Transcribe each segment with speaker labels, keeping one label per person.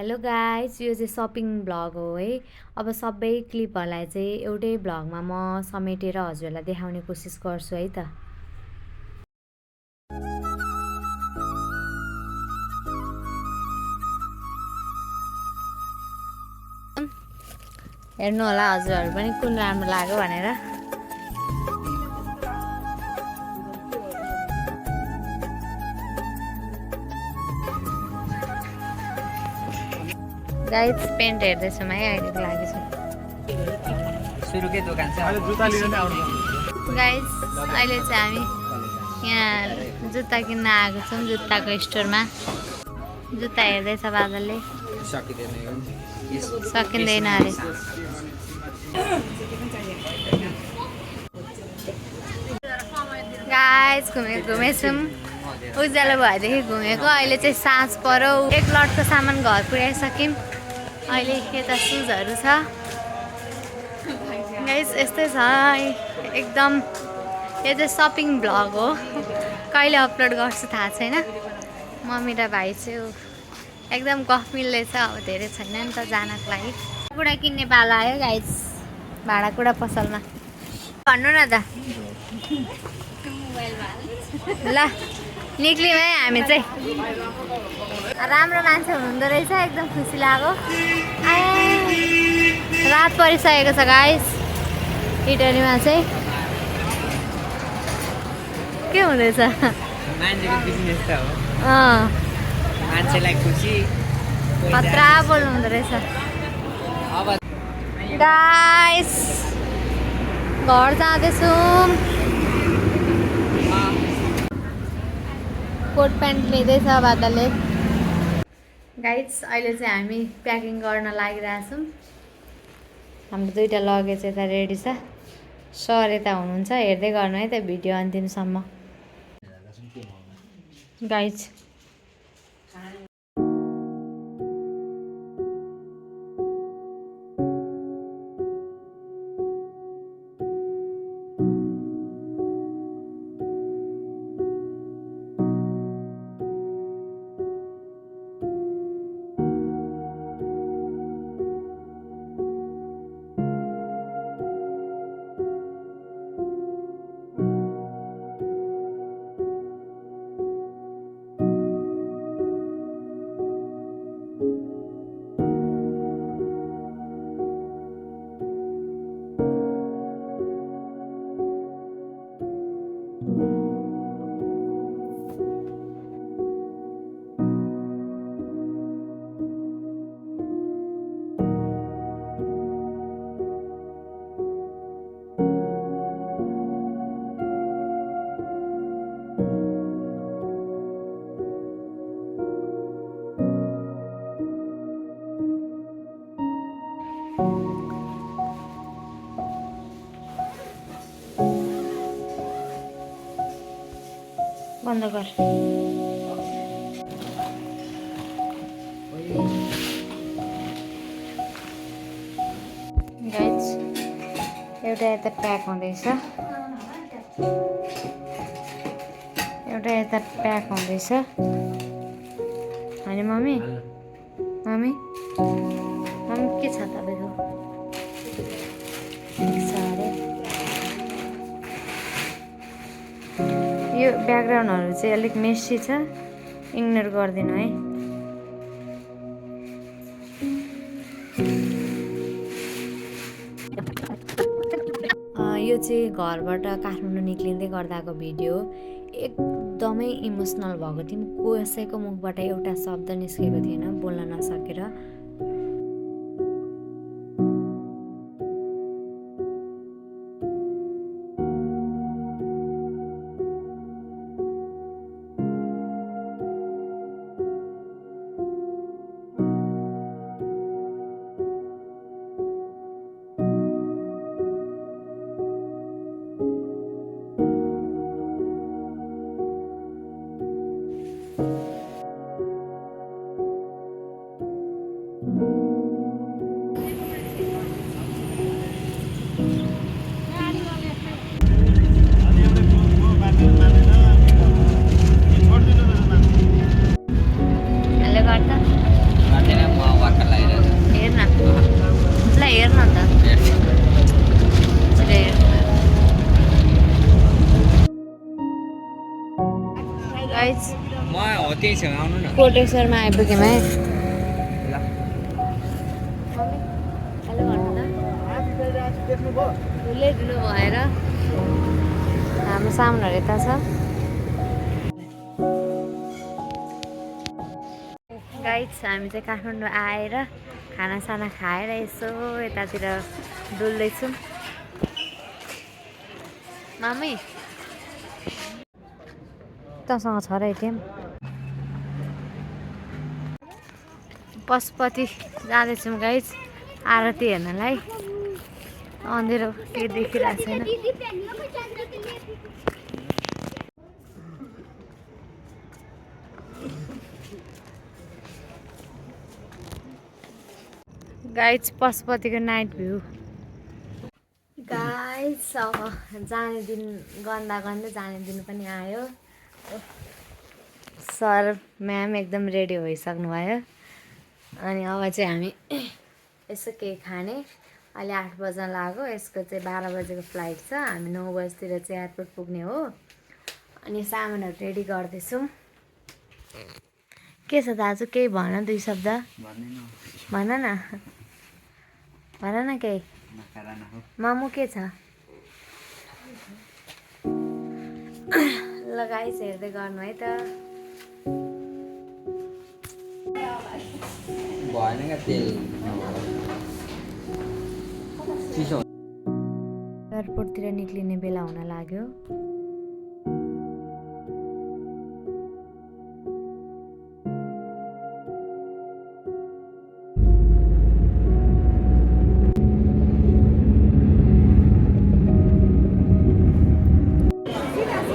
Speaker 1: Hello guys, यो चाहिँ shopping vlog हो है। अब सबै क्लिपहरूलाई चाहिँ एउटै भ्लगमा म समेटेर हजुरहरूलाई देखाउने कोसिस गर्छु है त। हेर्नु होला हजुरहरू पनि कुन राम्रो लाग्यो भनेर। गाइस पेन्ट हेर्दैछौँ है अहिलेको लागि चाहिँ।
Speaker 2: सुरुकै दोकान छ। अहिले जुत्ता लिन आउनु।
Speaker 1: गाइस अहिले चाहिँ हामी यहाँ जुत्ता किन्न आएको छौँ जुत्ताको स्टोरमा। जुत्ता हेर्दैछ बादलले। सकिँदैन अरे। गाइस घुमेछौँ उज्यालो भएदेखि घुमेको। अहिले चाहिँ साँझ पर्यो। एक लटको सामान घर पुर्याइसक्यौँ। अहिले यता सुजहरू छ। गाइस यस्तै छ एकदम। यो चाहिँ सपिङ भ्लग हो। कहिले अपलोड गर्छु थाहा छैन। मम्मी र भाइ चाहिँ एकदम गफ मिल्दैछ। अब धेरै छैन नि त जानको लागि। कुडा किन्ने पाला आयो गाइस भाँडाकुँडा पसलमा। भन्नु न त ल निक्ल्यौँ है हामी चाहिँ। राम्रो मान्छे हुनुहुँदो रहेछ एकदम खुसी लाग्यो। रात परिसकेको छ गाइस। इटलीमा चाहिँ के हुँदैछ?
Speaker 2: मान्छेको बिजनेस त हो। मान्छेलाई खुसी
Speaker 1: खतरा बोल्नु हुँदो रहेछ।
Speaker 2: अब
Speaker 1: गाइस घर जाँदैछौँ। कोट प्यान्ट लिँदैछ बादलले। गाइस अहिले चाहिँ हामी प्याकिङ गर्न लागिरहेछौँ। हाम्रो दुईवटा लगेज यता रेडी छ। सर यता हुनुहुन्छ, हेर्दै गर्नु है त भिडियो अन्तिमसम्म। गाइस बन्द गर। गाइस एउटा यता प्याक हुँदैछ। एउटा यता प्याक हुँदैछ। होइन मम्मी मम्मी मम्मी के छ तपाईँको? ठिक छ अरे। यो ब्याकग्राउन्डहरू चाहिँ अलिक मेसी छ, इग्नोर गरिदिनु है। यो चाहिँ घरबाट काठमाडौँ निक्लिँदै गर्दाको भिडियो। एकदमै इमोसनल भएको थियौँ। कसैको मुखबाट एउटा शब्द निस्केको थिएन बोल्न नसकेर।
Speaker 2: यही छ आउनु न
Speaker 1: कोटेश्वरमा आइपुग्यौँ है।
Speaker 2: ल
Speaker 1: हेलो भन्नु त ठुलै ठुलो भएर हाम्रो सामानहरू यता छ। गाइस हामी चाहिँ काठमाडौँ आएर खानासाना खाएर यसो यतातिर डुल्दैछौँ। मामी तँसँग छ र एटिएम? पशुपति जाँदैछौँ गाइस आरती हेर्नलाई। अँधेरो केही देखिरहेको छैन। गाइस पशुपतिको नाइट भ्यू। गाइस अब जाने दिन गन्दा गन्दै जाने दिन पनि आयो। सर म्याम एकदम रेडी भइसक्नु भयो। अनि अब चाहिँ हामी यसो केही खाने। अहिले 8 बज्न लाग्यो। यसको चाहिँ 12 बजेको फ्लाइट छ। हामी 9 बजीतिर चाहिँ एयरपोर्ट पुग्ने हो। अनि सामानहरू रेडी गर्दैछौँ। के छ दाजु केही भन 2 शब्द भन न भन न केही। मामु के छ? ल गाइस हेर्दै गर्नु है त।
Speaker 2: भएन क्या तेल चिसो
Speaker 1: एयरपोर्टतिर निक्लिने बेला हुन लाग्यो।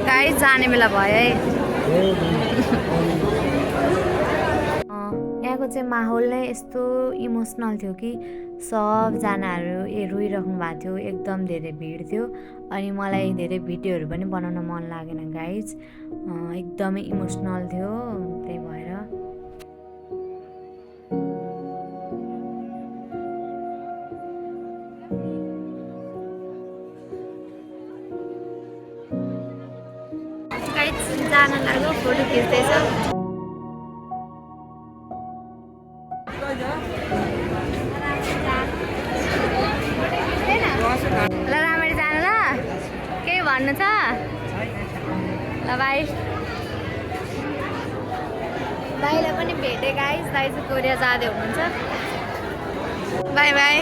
Speaker 1: गाइस जाने बेला भयो है। यहाँको चाहिँ माहौल नै यस्तो इमोसनल थियो कि सबजनाहरू रोइराख्नु भएको थियो। एकदम धेरै भिड थियो। अनि मलाई धेरै भिडियोहरू पनि बनाउन मन लागेन गाइज। एकदमै इमोसनल थियो त्यही भएर। गाइज जान लाग्यो फोटो खिच्दैछ। ल राम्ररी जानु ल केही भन्नु छ? ल भाइ दाइलाई पनि भेटेँ गाइस। दाइ चाहिँ कोरिया जाँदै हुनुहुन्छ। By by.